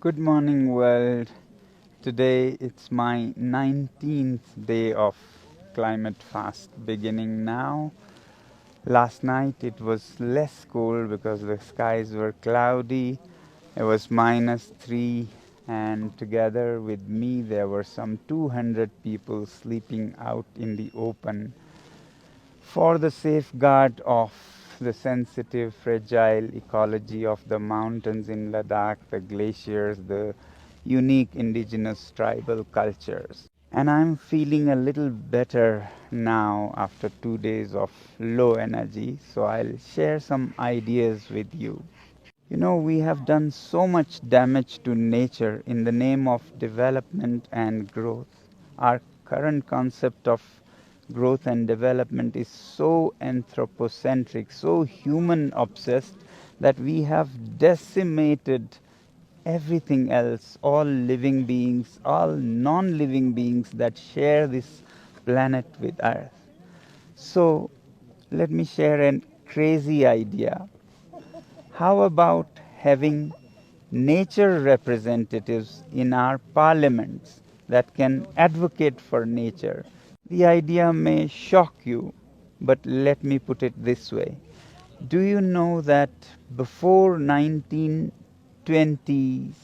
Good morning, world. Today it's my 19th day of climate fast beginning now. Last night it was less cold because the skies were cloudy. It was -3, and together with me there were some 200 people sleeping out in the open for the safeguard of the sensitive, fragile ecology of the mountains in Ladakh, the glaciers, the unique indigenous tribal cultures. And I'm feeling a little better now after 2 days of low energy, so I'll share some ideas with you. We have done so much damage to nature in the name of development and growth. Our current concept of growth and development is so anthropocentric, so human obsessed, that we have decimated everything else, all living beings, all non living beings that share this planet with Earth. So, let me share a crazy idea. How about having nature representatives in our parliaments that can advocate for nature? The idea may shock you, but let me put it this way. Do you know that before 1920s,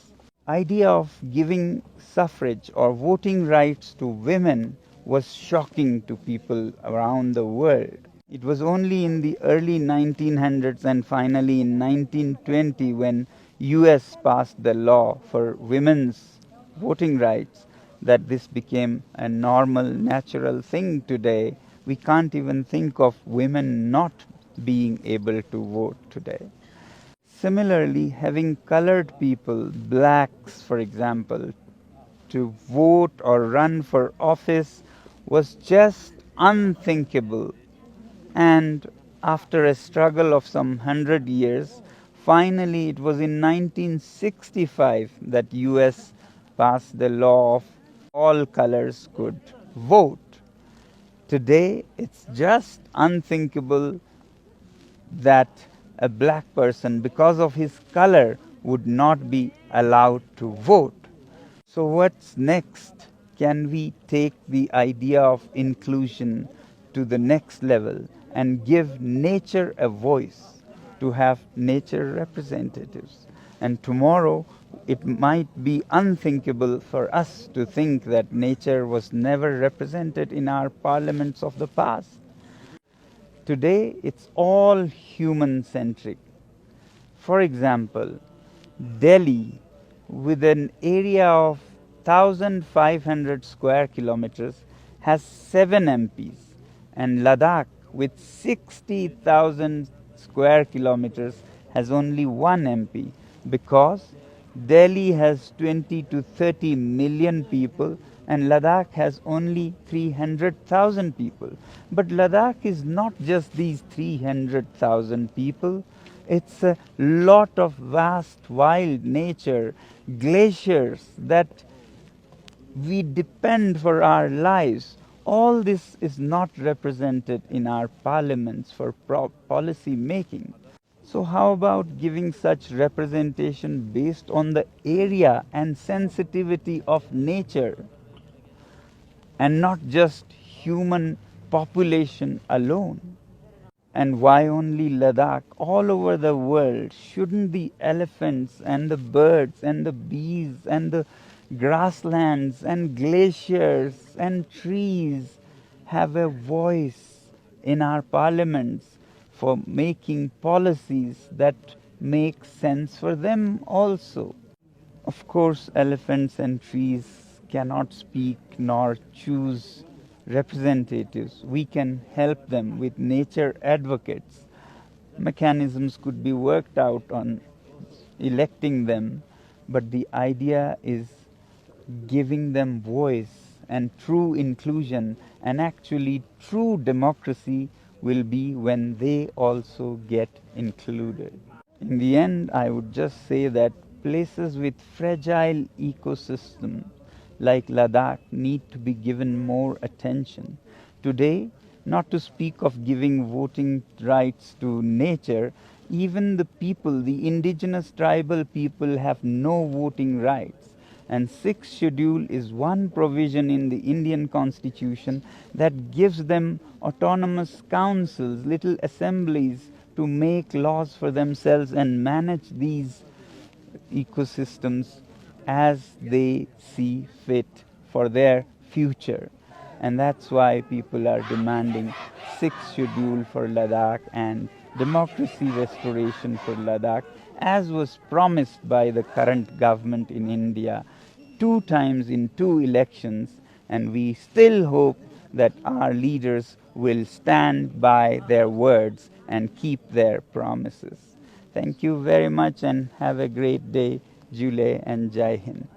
idea of giving suffrage or voting rights to women was shocking to people around the world? It was only in the early 1900s and finally in 1920 when US passed the law for women's voting rights that this became a normal, natural thing today. We can't even think of women not being able to vote today. Similarly, having colored people, blacks for example, to vote or run for office was just unthinkable. And after a struggle of some 100 years, finally it was in 1965 that US passed the law of all colors could vote. Today it's just unthinkable that a black person, because of his color, would not be allowed to vote. So, what's next? Can we take the idea of inclusion to the next level and give nature a voice, to have nature representatives? And tomorrow, it might be unthinkable for us to think that nature was never represented in our parliaments of the past. Today, it's all human centric. For example, Delhi, with an area of 1,500 square kilometers, has 7 MPs, and Ladakh, with 60,000 square kilometers, has only 1 MP, because Delhi has 20 to 30 million people and Ladakh has only 300,000 people. But Ladakh is not just these 300,000 people, it's a lot of vast wild nature, glaciers that we depend for our lives. All this is not represented in our parliaments for policy making. So, how about giving such representation based on the area and sensitivity of nature and not just human population alone? And why only Ladakh? All over the world, shouldn't the elephants and the birds and the bees and the grasslands and glaciers and trees have a voice in our parliaments for making policies that make sense for them also? Of course, elephants and trees cannot speak nor choose representatives. We can help them with nature advocates. Mechanisms could be worked out on electing them, but the idea is giving them voice, and true inclusion and actually true democracy will be when they also get included. In the end, I would just say that places with fragile ecosystems like Ladakh need to be given more attention. Today, not to speak of giving voting rights to nature, Even the people, the indigenous tribal people, have no voting rights. And sixth schedule is one provision in the Indian constitution that gives them autonomous councils, little assemblies, to make laws for themselves and manage these ecosystems as they see fit for their future. And that's why people are demanding sixth schedule for Ladakh and democracy restoration for Ladakh, as was promised by the current government in India 2 times in 2 elections. And we still hope that our leaders will stand by their words and keep their promises. Thank you very much and have a great day, Jule and Jai Hind.